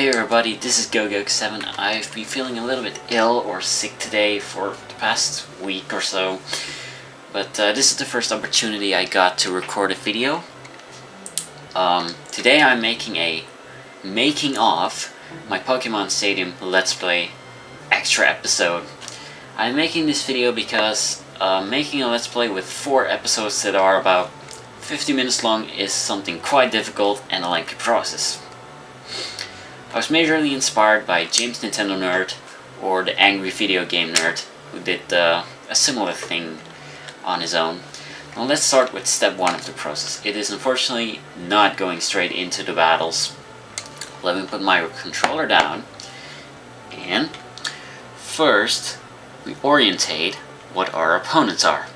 Hey everybody, this is GoGo7. I've been feeling a little bit ill or sick today for the past week or so, but this is the first opportunity I got to record a video. Today I'm making a making of my Pokémon Stadium Let's Play extra episode. I'm making this video because making a Let's Play with 4 episodes that are about 50 minutes long is something quite difficult and a lengthy process. I was majorly inspired by JamesNintendoNerd, or the Angry Video Game Nerd, who did a similar thing on his own. Now let's start with step 1 of the process. It is unfortunately not going straight into the battles. Let me put my controller down, and first we orientate what our opponents are.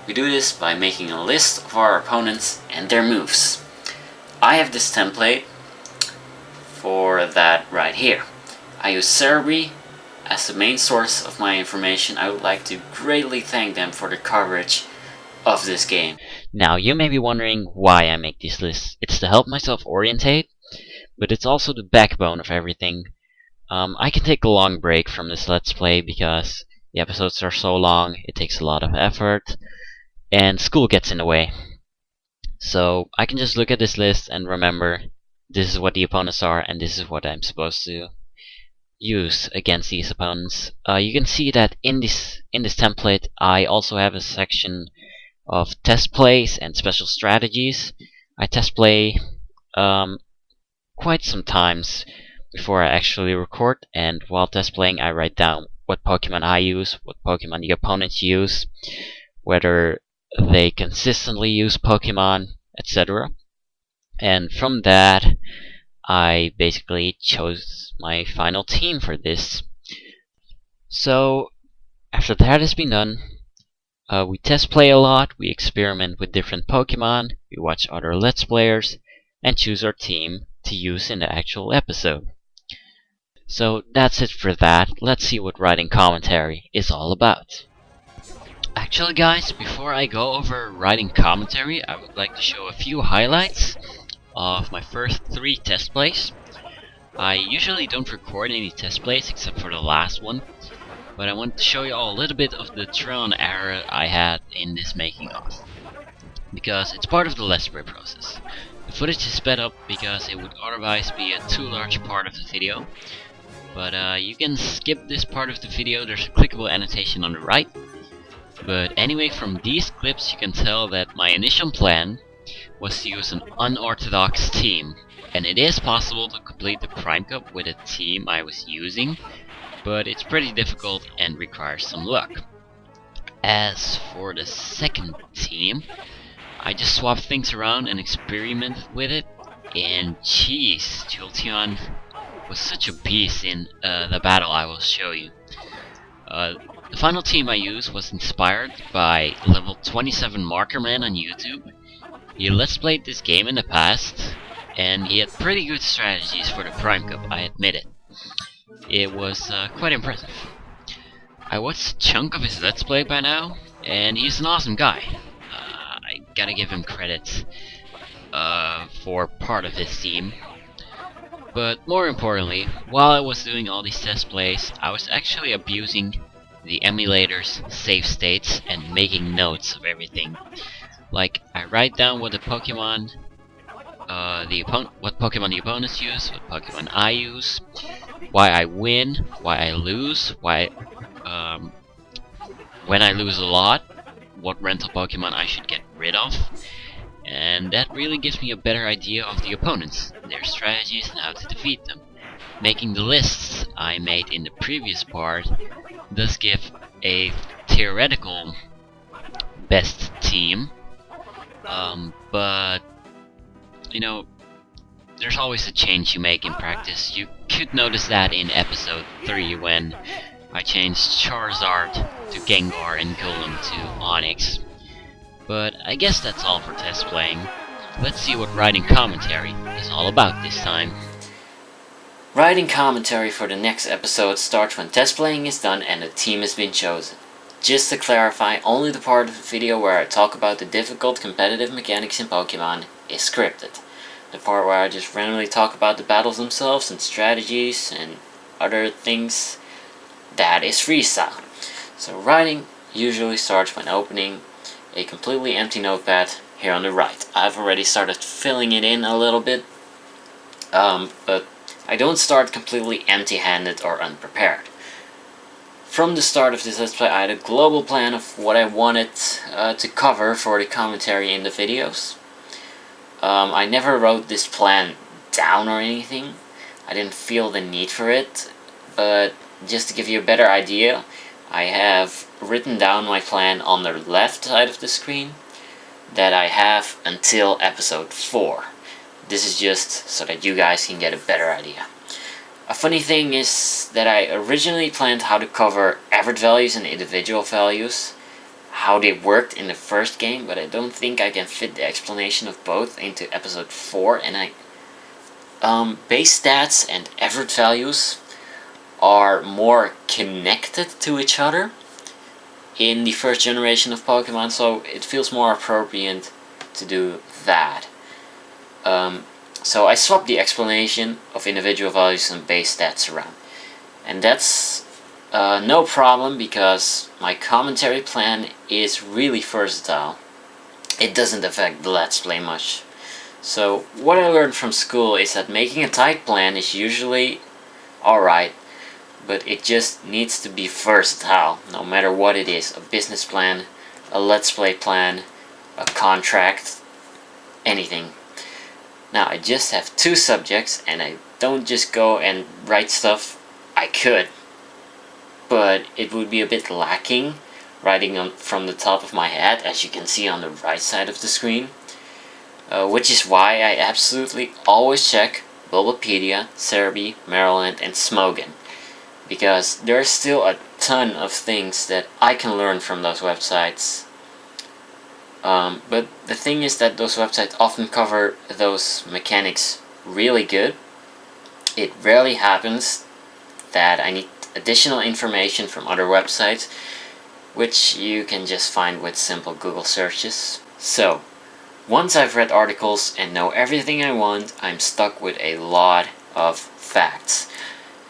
We do this by making a list of our opponents and their moves. I have this template for that right here. I use Serebii as the main source of my information. I would like to greatly thank them for the coverage of this game. Now, you may be wondering why I make these lists. It's to help myself orientate, but it's also the backbone of everything. I can take a long break from this Let's Play because the episodes are so long, it takes a lot of effort, and school gets in the way. So I can just look at this list and remember this is what the opponents are, and this is what I'm supposed to use against these opponents. You can see that in this template, I also have a section of test plays and special strategies. I test play quite sometimes before I actually record, and while test playing, I write down what Pokemon I use, what Pokemon the opponents use, whether they consistently use Pokemon, etc. And from that, I basically chose my final team for this. So, after that has been done, we test play a lot, we experiment with different Pokemon, we watch other Let's Players, and choose our team to use in the actual episode. So that's it for that. Let's see what writing commentary is all about. Actually guys, before I go over writing commentary, I would like to show a few highlights of my first 3 test plays. I usually don't record any test plays except for the last one, but I want to show you all a little bit of the trial and error I had in this making of, because it's part of the Let's Play process. The footage is sped up because it would otherwise be a too large part of the video, but you can skip this part of the video. There's a clickable annotation on the right. But anyway, from these clips you can tell that my initial plan was to use an unorthodox team, and it is possible to complete the Prime Cup with a team I was using, but it's pretty difficult and requires some luck. As for the second team, I just swapped things around and experimented with it, and jeez, Jolteon was such a beast in the battle I will show you. The final team I used was inspired by level 27 Markerman on YouTube. He Let's Played this game in the past, and he had pretty good strategies for the Prime Cup, I admit it. It was quite impressive. I watched a chunk of his Let's Play by now, and he's an awesome guy. I gotta give him credit for part of his team. But more importantly, while I was doing all these test plays, I was actually abusing the emulator's save states and making notes of everything. Like, I write down what the Pokemon what Pokemon the opponents use, what Pokemon I use, why I win, why I lose, why when I lose a lot, what rental Pokemon I should get rid of. And that really gives me a better idea of the opponents, their strategies, and how to defeat them. Making the lists I made in the previous part does give a theoretical best team, but you know, there's always a change you make in practice. You could notice that in episode 3 when I changed Charizard to Gengar and Golem to Onix. But I guess that's all for test playing. Let's see what writing commentary is all about this time. Writing commentary for the next episode starts when test playing is done and the team has been chosen. Just to clarify, only the part of the video where I talk about the difficult competitive mechanics in Pokemon is scripted. the part where I just randomly talk about the battles themselves and strategies and other things, that is freestyle. So writing usually starts when opening a completely empty notepad here on the right. I've already started filling it in a little bit, but I don't start completely empty-handed or unprepared. From the start of this Let's Play, I had a global plan of what I wanted to cover for the commentary in the videos. I never wrote this plan down or anything. I didn't feel the need for it, but just to give you a better idea, I have written down my plan on the left side of the screen that I have until episode 4. This is just so that you guys can get a better idea. A funny thing is that I originally planned how to cover average values and individual values, how they worked in the first game, but I don't think I can fit the explanation of both into episode 4, and base stats and average values are more connected to each other in the first generation of Pokemon, so it feels more appropriate to do that. So I swapped the explanation of individual values and base stats around. And that's no problem because my commentary plan is really versatile. It doesn't affect the Let's Play much. So what I learned from school is that making a tight plan is usually alright, but it just needs to be versatile, no matter what it is. A business plan, a Let's Play plan, a contract, anything. Now, I just have 2 subjects, and I don't just go and write stuff. I could, but it would be a bit lacking, writing from the top of my head, as you can see on the right side of the screen. Which is why I absolutely always check Bulbapedia, Serebii, Maryland, and Smogon. Because there's still a ton of things that I can learn from those websites. But the thing is that those websites often cover those mechanics really good. It rarely happens that I need additional information from other websites, which you can just find with simple Google searches. So, once I've read articles and know everything I want, I'm stuck with a lot of facts,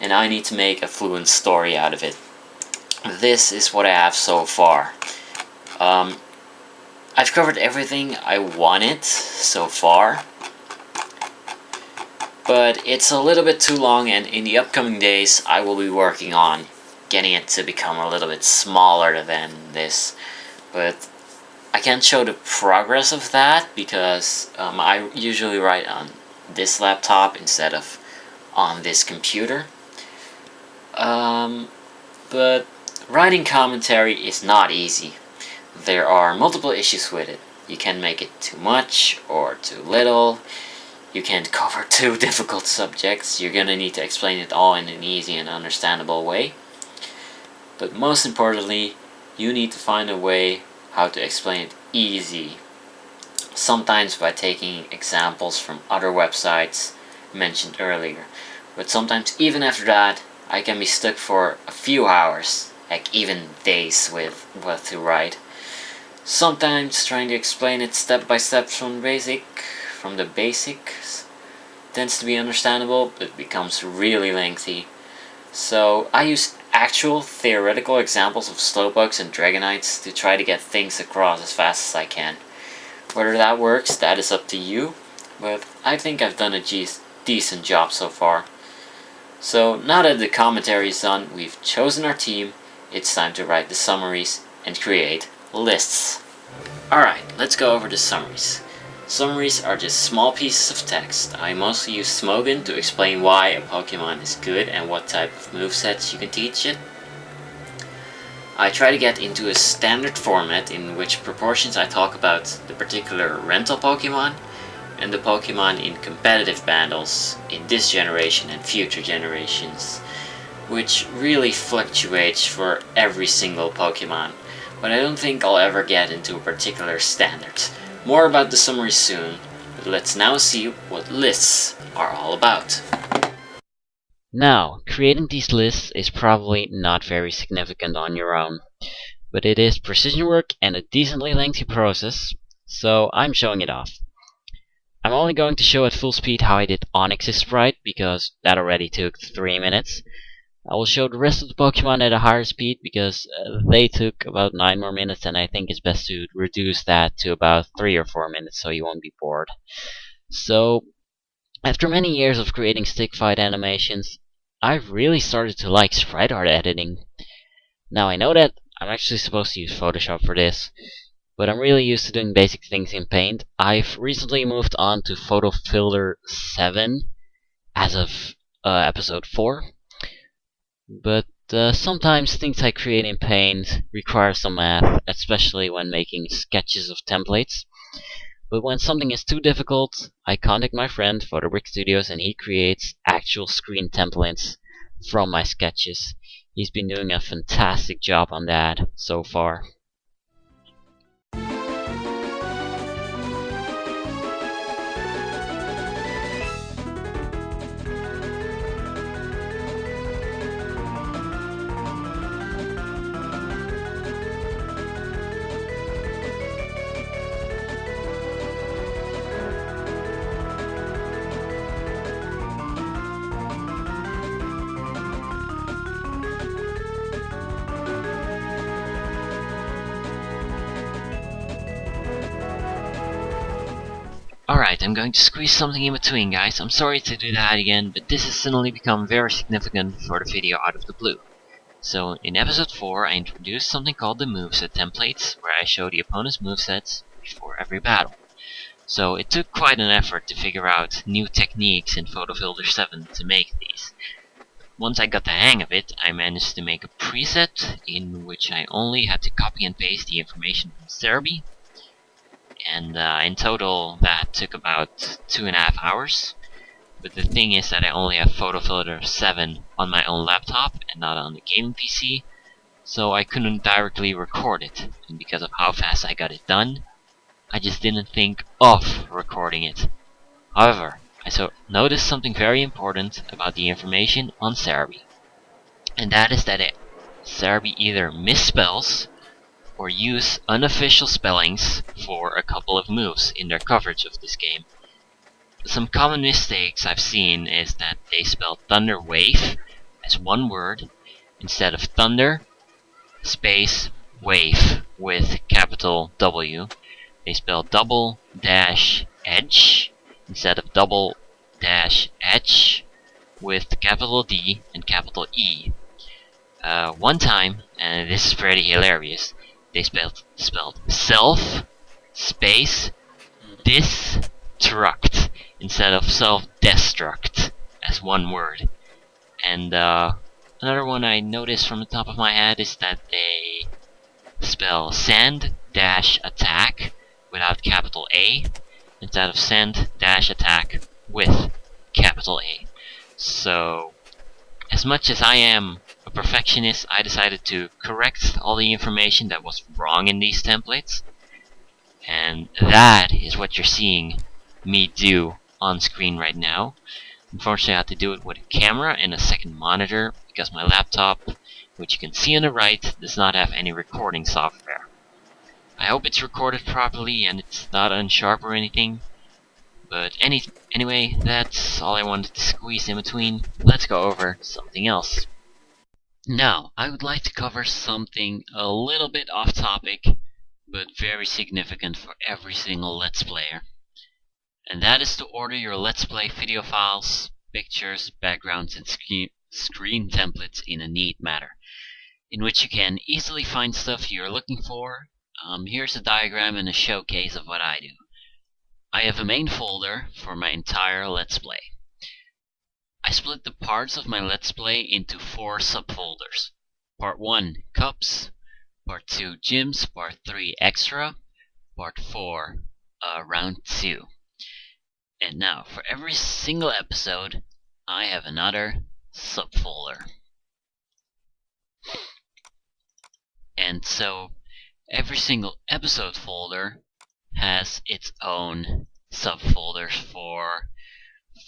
and I need to make a fluent story out of it. This is what I have so far. I've covered everything I wanted so far, but it's a little bit too long, and in the upcoming days I will be working on getting it to become a little bit smaller than this. But I can't show the progress of that because I usually write on this laptop instead of on this computer. But writing commentary is not easy. There are multiple issues with it. You can make it too much or too little. You can't cover 2 difficult subjects. You're gonna need to explain it all in an easy and understandable way. But most importantly, you need to find a way how to explain it easy. Sometimes by taking examples from other websites mentioned earlier. But sometimes even after that, I can be stuck for a few hours, like even days with what to write. Sometimes trying to explain it step by step from the basics tends to be understandable, but becomes really lengthy. So I use actual theoretical examples of Slowpokes and Dragonites to try to get things across as fast as I can. Whether that works, that is up to you, but I think I've done a decent job so far. So now that the commentary is done, we've chosen our team, it's time to write the summaries and create lists. Alright, let's go over the summaries. Summaries are just small pieces of text. I mostly use Smogon to explain why a Pokemon is good and what type of movesets you can teach it. I try to get into a standard format in which proportions I talk about the particular rental Pokemon and the Pokemon in competitive battles in this generation and future generations, which really fluctuates for every single Pokemon, but I don't think I'll ever get into a particular standard. More about the summary soon, but let's now see what lists are all about. Now, creating these lists is probably not very significant on your own, but it is precision work and a decently lengthy process, so I'm showing it off. I'm only going to show at full speed how I did Onyx's sprite, because that already took 3 minutes. I will show the rest of the Pokemon at a higher speed, because they took about 9 more minutes, and I think it's best to reduce that to about 3 or 4 minutes so you won't be bored. So, after many years of creating stick fight animations, I've really started to like sprite art editing. Now I know that I'm actually supposed to use Photoshop for this, but I'm really used to doing basic things in Paint. I've recently moved on to PhotoFiltre 7 as of episode 4, but sometimes things I create in Paint require some math, especially when making sketches of templates. But when something is too difficult, I contact my friend PhotobrickStudios and he creates actual screen templates from my sketches. He's been doing a fantastic job on that so far. Alright, I'm going to squeeze something in between, guys. I'm sorry to do that again, but this has suddenly become very significant for the video out of the blue. So, in episode 4, I introduced something called the moveset templates, where I show the opponent's movesets before every battle. So, it took quite an effort to figure out new techniques in PhotoFiltre 7 to make these. Once I got the hang of it, I managed to make a preset in which I only had to copy and paste the information from Serebii. And in total that took about 2.5 hours. But the thing is that I only have PhotoFiltre 7 on my own laptop and not on the gaming PC, so I couldn't directly record it. And because of how fast I got it done, I just didn't think of recording it. However, I noticed something very important about the information on Serebii. And that is that Serebii either misspells or use unofficial spellings for a couple of moves in their coverage of this game. Some common mistakes I've seen is that they spell Thunder Wave as one word instead of Thunder space Wave with capital W. They spell double dash edge instead of double dash edge with capital D and capital E. One time, and this is pretty hilarious, they spelled self space destruct instead of self-destruct as one word. And another one I noticed from the top of my head is that they spell send dash attack without capital A instead of send dash attack with capital A. So, as much as I am a perfectionist, I decided to correct all the information that was wrong in these templates. And that is what you're seeing me do on screen right now. Unfortunately, I had to do it with a camera and a second monitor because my laptop, which you can see on the right, does not have any recording software. I hope it's recorded properly and it's not unsharp or anything. But anyway, that's all I wanted to squeeze in between. Let's go over something else. Now, I would like to cover something a little bit off topic, but very significant for every single Let's Player. And that is to order your Let's Play video files, pictures, backgrounds, and screen templates in a neat manner, in which you can easily find stuff you're looking for. Here's a diagram and a showcase of what I do. I have a main folder for my entire Let's Play. I split the parts of my Let's Play into 4 subfolders. Part 1, Cups. Part 2, Gyms. Part 3, Extra. Part 4, Round 2. And now, for every single episode, I have another subfolder. And so, every single episode folder has its own subfolders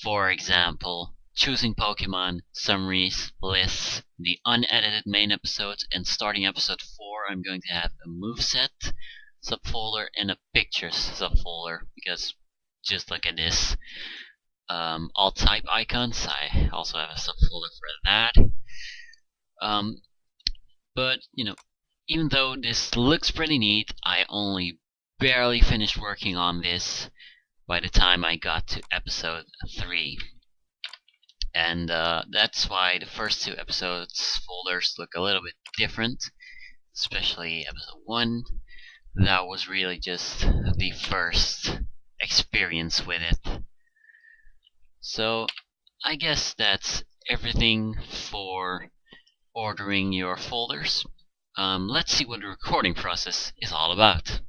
for example, choosing Pokemon, summaries, lists, the unedited main episodes, and starting episode 4, I'm going to have a moveset subfolder and a pictures subfolder, because just look at this. Alt type icons, I also have a subfolder for that. But, even though this looks pretty neat, I only barely finished working on this by the time I got to episode 3. And that's why the first 2 episodes folders look a little bit different, especially episode 1. That was really just the first experience with it. So I guess that's everything for ordering your folders. Let's see what the recording process is all about.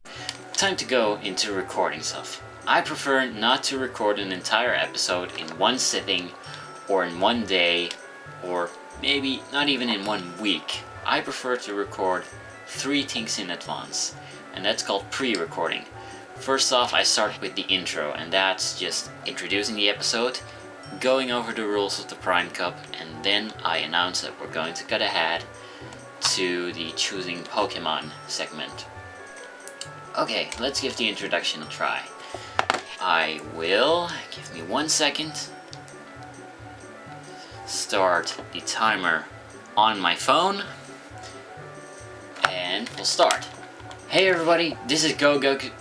Time to go into recording stuff. I prefer not to record an entire episode in one sitting, or in one day, or maybe not even in 1 week. I prefer to record 3 things in advance, and that's called pre-recording. First off, I start with the intro, and that's just introducing the episode, going over the rules of the Prime Cup, and then I announce that we're going to cut ahead to the choosing Pokemon segment. Okay, let's give the introduction a try. I will, give me 1 second, start the timer on my phone, and we'll start. Hey everybody, this is Goku.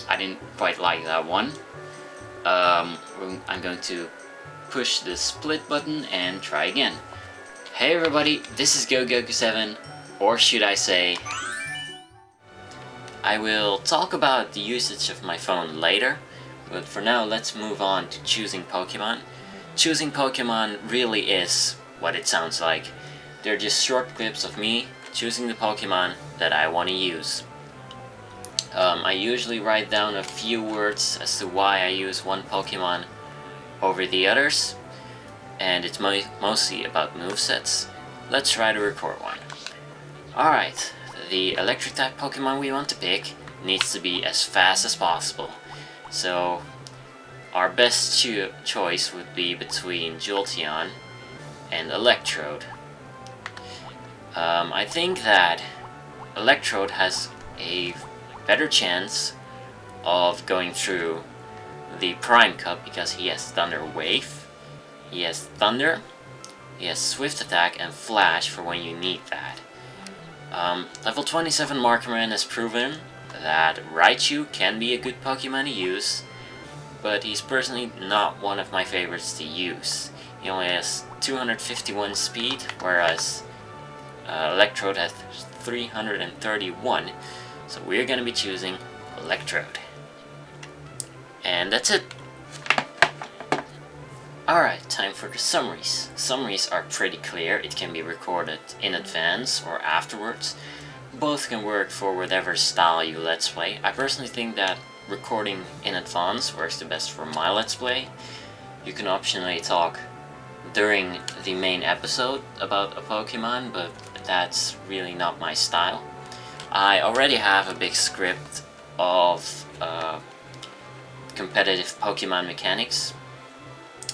I didn't quite like that one. I'm going to push the split button and try again. Hey everybody, this is Goku7, or should I say... I will talk about the usage of my phone later, but for now let's move on to choosing Pokemon. Choosing Pokemon really is what it sounds like. They're just short clips of me choosing the Pokemon that I want to use. I usually write down a few words as to why I use one Pokemon over the others, and it's mostly about movesets. Let's try to record one. Alright, the electric type Pokemon we want to pick needs to be as fast as possible. So our best choice would be between Jolteon and Electrode. I think that Electrode has a better chance of going through the Prime Cup because he has Thunder Wave, he has Thunder, he has Swift Attack and Flash for when you need that. Level 27 Markman has proven that Raichu can be a good Pokemon to use, but he's personally not one of my favorites to use. He only has 251 speed, whereas Electrode has 331, so we're going to be choosing Electrode. And that's it. Alright, time for the summaries. Summaries are pretty clear. It can be recorded in advance or afterwards. Both can work for whatever style you Let's Play. I personally think that recording in advance works the best for my Let's Play. You can optionally talk during the main episode about a Pokemon, but that's really not my style. I already have a big script of competitive Pokemon mechanics,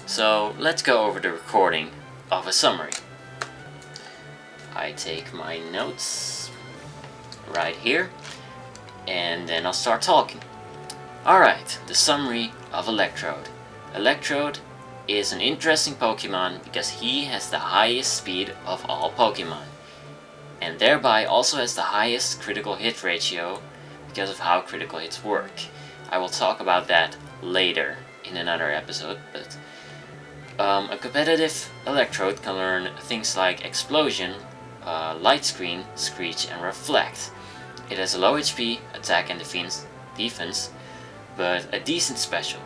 so let's go over the recording of a summary. I take my notes right here, and then I'll start talking. Alright, the summary of Electrode. Electrode is an interesting Pokemon because he has the highest speed of all Pokemon, and thereby also has the highest critical hit ratio because of how critical hits work. I will talk about that later in another episode, but a competitive Electrode can learn things like Explosion, Light Screen, Screech, and Reflect. It has a low HP, attack and defense, but a decent special.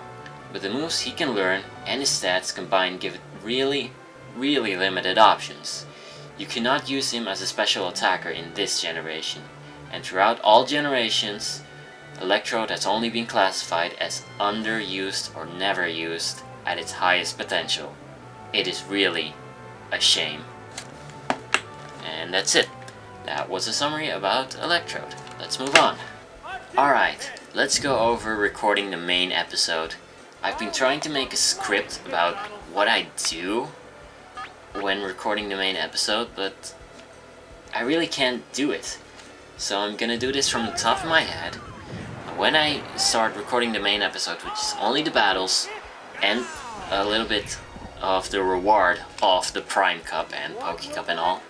But the moves he can learn and his stats combined give it really limited options. You cannot use him as a special attacker in this generation, and throughout all generations, Electrode has only been classified as underused or never used at its highest potential. It is really a shame. And that's it. That was a summary about Electrode. Let's move on. Alright, let's go over recording the main episode. I've been trying to make a script about what I do when recording the main episode, but I really can't do it. So I'm gonna do this from the top of my head. when I start recording the main episode, which is only the battles and a little bit of the reward of the Prime Cup and Poke Cup and all,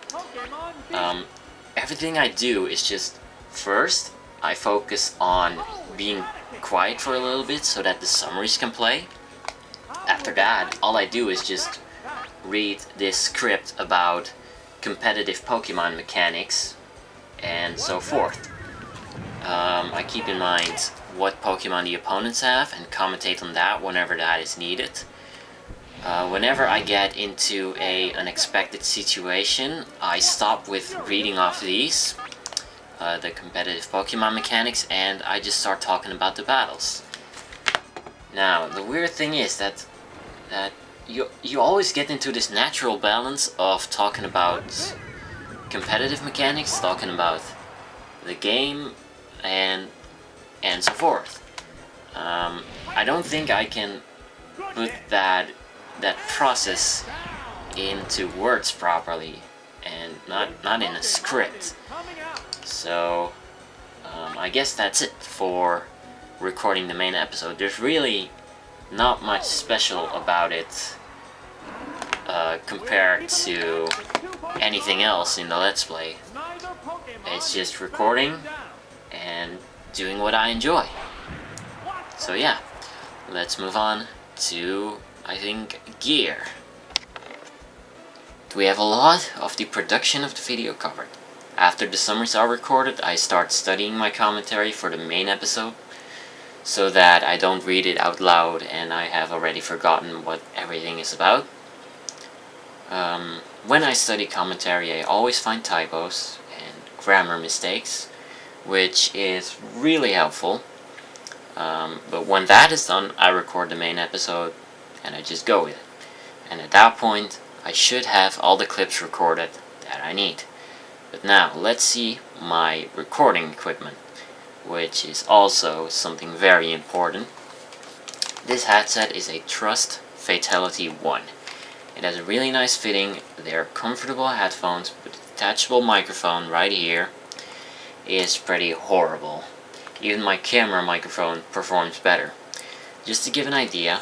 everything I do is just, first, I focus on being quiet for a little bit so that the summaries can play. After that, all I do is just read this script about competitive Pokemon mechanics and so forth. I keep in mind what Pokemon the opponents have and commentate on that whenever that is needed. Whenever I get into an unexpected situation, I stop with reading off these, the competitive Pokemon mechanics, and I just start talking about the battles. Now, the weird thing is that you always get into this natural balance of talking about competitive mechanics, talking about the game, and so forth. I don't think I can put that process into words properly, and not in a script. So I guess that's it for recording the main episode. There's really not much special about it compared to anything else in the Let's Play. It's just recording and doing what I enjoy. So yeah, let's move on to, I think, gear. We have a lot of the production of the video covered. After the summaries are recorded, I start studying my commentary for the main episode, so that I don't read it out loud and I have already forgotten what everything is about. When I study commentary, I always find typos and grammar mistakes, which is really helpful. But when that is done, I record the main episode and I just go with it. And at that point, I should have all the clips recorded that I need. But now, let's see my recording equipment, which is also something very important. This headset is a Trust Fatality 1. It has a really nice fitting, they're comfortable headphones, but the detachable microphone right here is pretty horrible. Even my camera microphone performs better. Just to give an idea,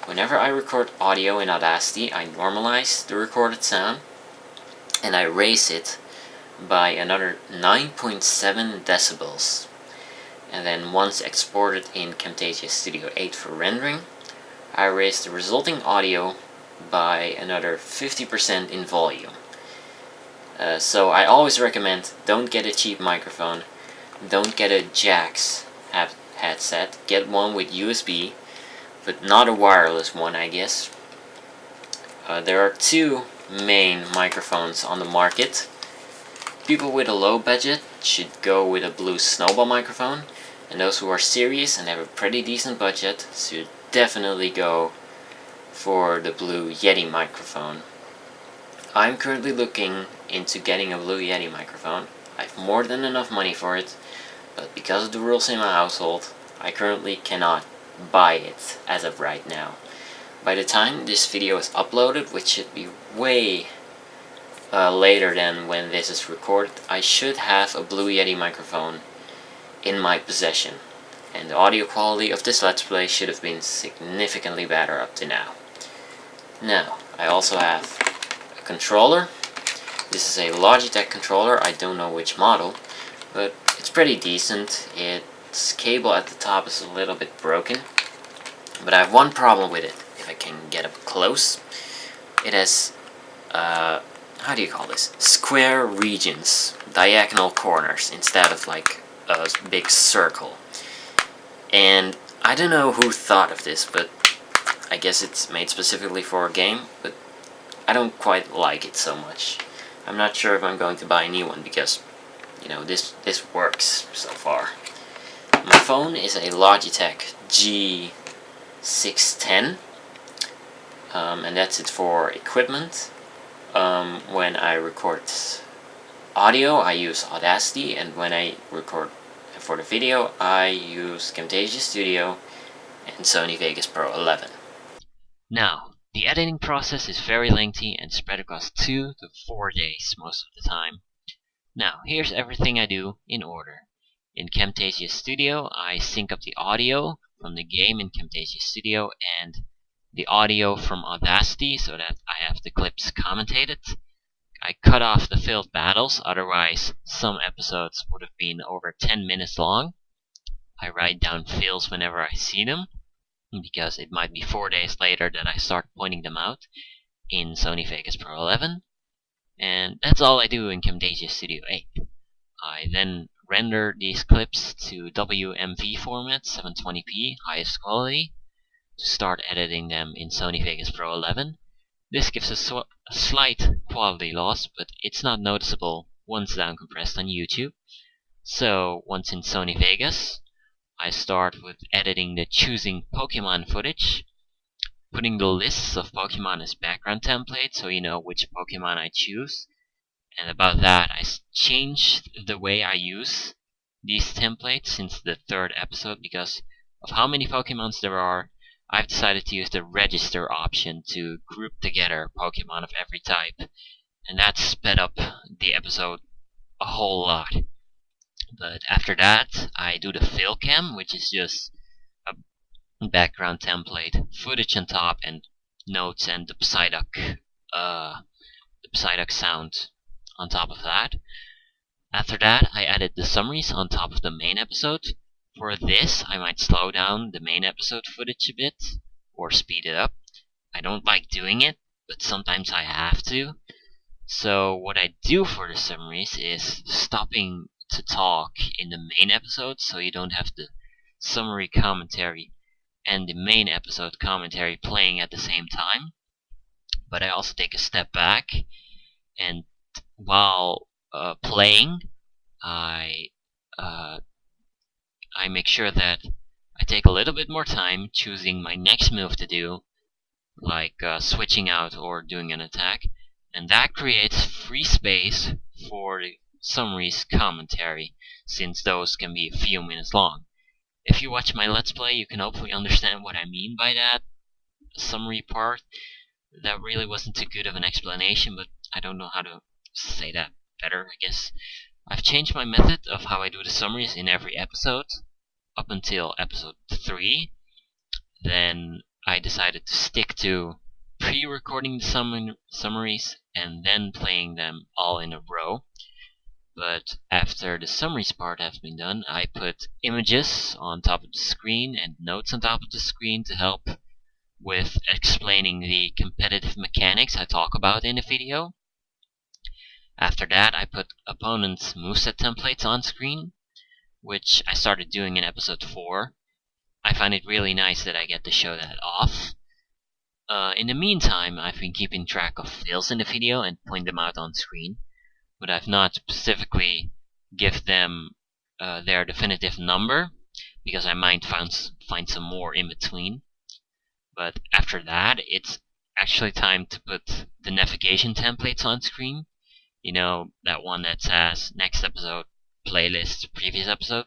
whenever I record audio in Audacity, I normalize the recorded sound and I raise it by another 9.7 decibels. And then once exported in Camtasia Studio 8 for rendering, I raise the resulting audio by another 50% in volume. So I always recommend, don't get a cheap microphone, don't get a Jax headset, get one with USB, but not a wireless one, I guess. There are two main microphones on the market. People with a low budget should go with a Blue Snowball microphone, and those who are serious and have a pretty decent budget should definitely go for the Blue Yeti microphone. I'm currently looking into getting a Blue Yeti microphone. I have more than enough money for it, but because of the rules in my household, I currently cannot buy it as of right now. By the time this video is uploaded, which should be way later than when this is recorded, I should have a Blue Yeti microphone in my possession, and the audio quality of this Let's Play should have been significantly better up to now. Now, I also have a controller. This is a Logitech controller, I don't know which model, but it's pretty decent. Its cable at the top is a little bit broken, but I have one problem with it. If I can get up close, it has, how do you call this? Square regions, diagonal corners, instead of like a big circle. And I don't know who thought of this, but I guess it's made specifically for a game, but I don't quite like it so much. I'm not sure if I'm going to buy a new one because, you know, this works so far. My phone is a Logitech G610, and that's it for equipment. When I record audio, I use Audacity, and when I record for the video, I use Camtasia Studio and Sony Vegas Pro 11. Now, the editing process is very lengthy and spread across 2 to 4 days most of the time. Now, here's everything I do in order. In Camtasia Studio, I sync up the audio from the game in Camtasia Studio and the audio from Audacity so that I have the clips commentated. I cut off the filled battles, otherwise some episodes would have been over 10 minutes long. I write down fills whenever I see them, because it might be 4 days later that I start pointing them out in Sony Vegas Pro 11. And that's all I do in Camtasia Studio 8. I then render these clips to WMV format, 720p, highest quality, to start editing them in Sony Vegas Pro 11. This gives a slight quality loss, but it's not noticeable once downcompressed on YouTube. So once in Sony Vegas, I start with editing the choosing Pokemon footage, putting the lists of Pokemon as background template so you know which Pokemon I choose. And about that, I changed the way I use these templates since the 3rd episode because of how many Pokemons there are. I've decided to use the register option to group together Pokemon of every type, and that sped up the episode a whole lot. But after that, I do the fill cam, which is just a background template, footage on top, and notes and the Psyduck sound on top of that. After that, I added the summaries on top of the main episode. For this, I might slow down the main episode footage a bit, or speed it up. I don't like doing it, but sometimes I have to. So what I do for the summaries is stopping to talk in the main episode so you don't have the summary commentary and the main episode commentary playing at the same time. But I also take a step back, and while playing, I make sure that I take a little bit more time choosing my next move to do, like switching out or doing an attack, and that creates free space for the summaries commentary, since those can be a few minutes long. If you watch my Let's Play, you can hopefully understand what I mean by that summary part. That really wasn't too good of an explanation, but I don't know how to say that better, I guess. I've changed my method of how I do the summaries in every episode, up until episode 3. Then I decided to stick to pre-recording the summaries and then playing them all in a row. But after the summaries part has been done, I put images on top of the screen and notes on top of the screen to help with explaining the competitive mechanics I talk about in the video. After that, I put opponents' moveset templates on screen, which I started doing in episode 4. I find it really nice that I get to show that off. In the meantime, I've been keeping track of fails in the video and point them out on screen, but I've not specifically give them their definitive number, because I might find some more in between. But after that, it's actually time to put the navigation templates on screen. You know, that one that says next episode, playlist, previous episode.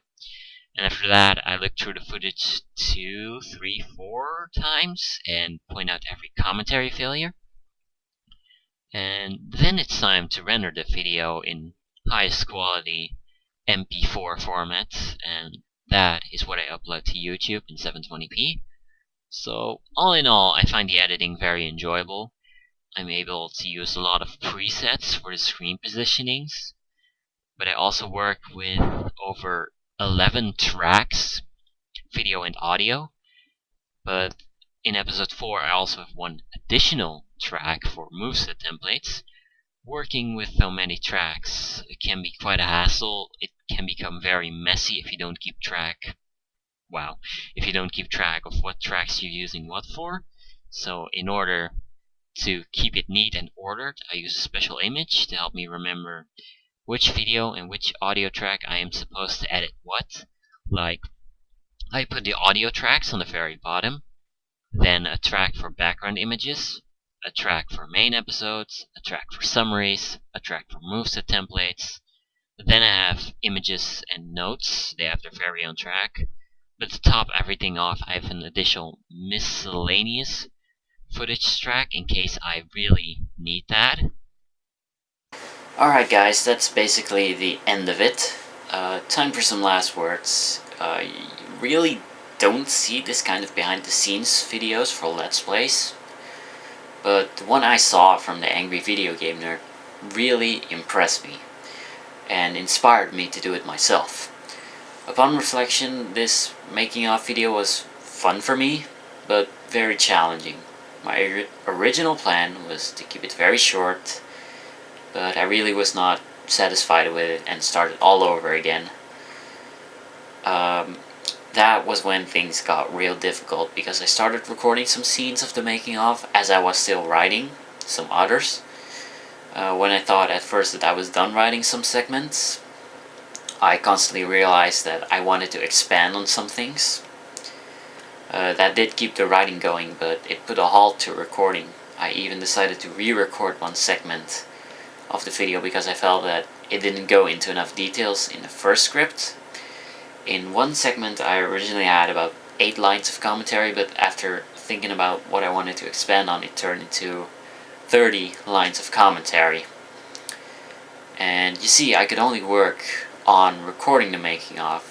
And after that, I look through the footage 2, 3, 4 times and point out every commentary failure. And then it's time to render the video in highest quality MP4 format, and that is what I upload to YouTube in 720p. So all in all, I find the editing very enjoyable. I'm able to use a lot of presets for the screen positionings, but I also work with over 11 tracks, video and audio. But in episode 4, I also have one additional track for moveset templates. Working with so many tracks, it can be quite a hassle. It can become very messy if you don't keep track. If you don't keep track of what tracks you're using what for. So in order to keep it neat and ordered, I use a special image to help me remember which video and which audio track I am supposed to edit what. Like, I put the audio tracks on the very bottom, then a track for background images, a track for main episodes, a track for summaries, a track for moveset templates. Then I have images and notes, they have their very own track. But to top everything off, I have an additional miscellaneous footage track in case I really need that. Alright guys, that's basically the end of it. time for some last words. You really don't see this kind of behind the scenes videos for Let's Plays, but the one I saw from the Angry Video Game Nerd really impressed me and inspired me to do it myself. Upon reflection, this making of video was fun for me, but very challenging. My original plan was to keep it very short, but I really was not satisfied with it and started all over again. That was when things got real difficult because I started recording some scenes of the making of as I was still writing some others. When I thought at first that I was done writing some segments, I constantly realized that I wanted to expand on some things. That did keep the writing going, but it put a halt to recording. I even decided to re-record one segment of the video because I felt that it didn't go into enough details in the first script. In one segment I originally had about 8 lines of commentary, but after thinking about what I wanted to expand on, it turned into 30 lines of commentary. And you see, I could only work on recording the making of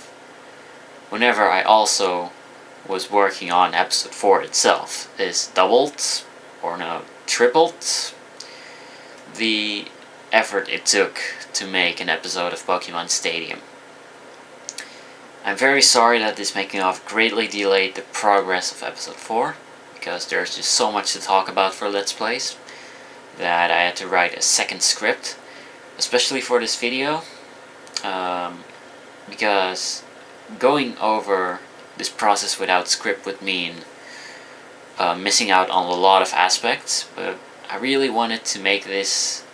whenever I also was working on episode 4 itself. This doubled, or no, tripled the effort it took to make an episode of Pokémon Stadium. I'm very sorry that this making of greatly delayed the progress of episode 4, because there's just so much to talk about for Let's Plays that I had to write a second script, especially for this video, because going over this process without script would mean missing out on a lot of aspects, but I really wanted to make this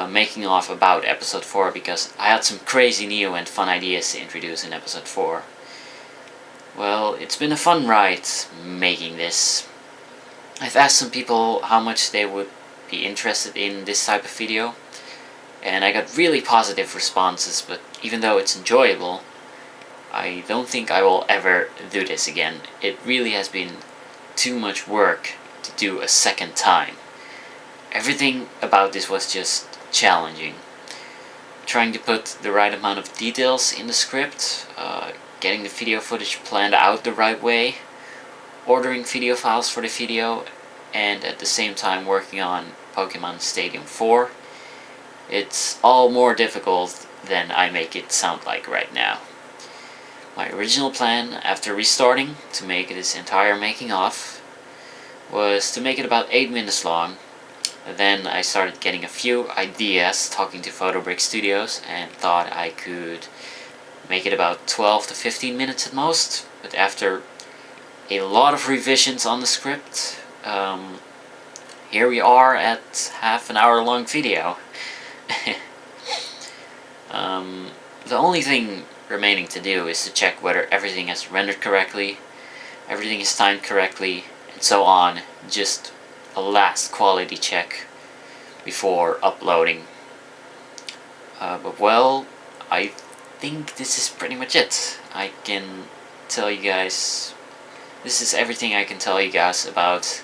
making of about episode 4 because I had some crazy new and fun ideas to introduce in episode 4. Well, it's been a fun ride making this. I've asked some people how much they would be interested in this type of video, and I got really positive responses, but even though it's enjoyable, I don't think I will ever do this again. It really has been too much work to do a second time. Everything about this was just challenging. Trying to put the right amount of details in the script, getting the video footage planned out the right way, ordering video files for the video, and at the same time working on Pokémon Stadium 4. It's all more difficult than I make it sound like right now. My original plan, after restarting to make this entire making of, was to make it about 8 minutes long. Then I started getting a few ideas talking to PhotobrickStudios and thought I could make it about 12 to 15 minutes at most. But after a lot of revisions on the script, here we are at half an hour long video. The only thing remaining to do is to check whether everything has rendered correctly, everything is timed correctly, and so on. Just a last quality check before uploading. But well, I think this is pretty much it. I can tell you guys, this is everything I can tell you guys about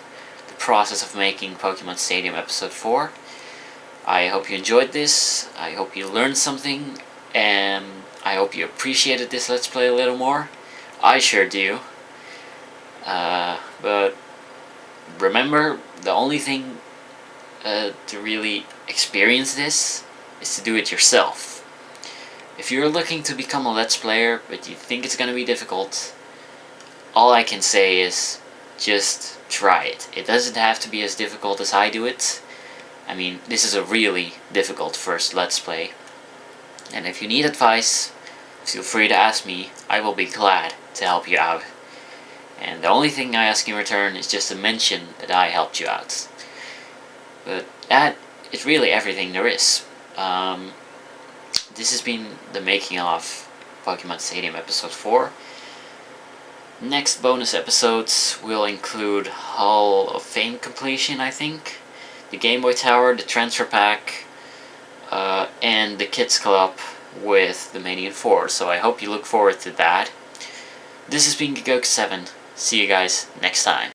the process of making Pokémon Stadium Episode 4. I hope you enjoyed this, I hope you learned something, and I hope you appreciated this Let's Play a little more. I sure do. But remember, the only thing to really experience this is to do it yourself. If you're looking to become a Let's Player, but you think it's gonna be difficult, all I can say is just try it. It doesn't have to be as difficult as I do it. I mean, this is a really difficult first Let's Play. And if you need advice, feel free to ask me. I will be glad to help you out. And the only thing I ask in return is just to mention that I helped you out. But that is really everything there is. This has been the making of Pokémon Stadium Episode 4. Next bonus episodes will include Hall of Fame completion, I think, the Game Boy Tower, the Transfer Pack, and the Kids Club with the Manian 4. So I hope you look forward to that. This has been Geekoak7. See you guys next time.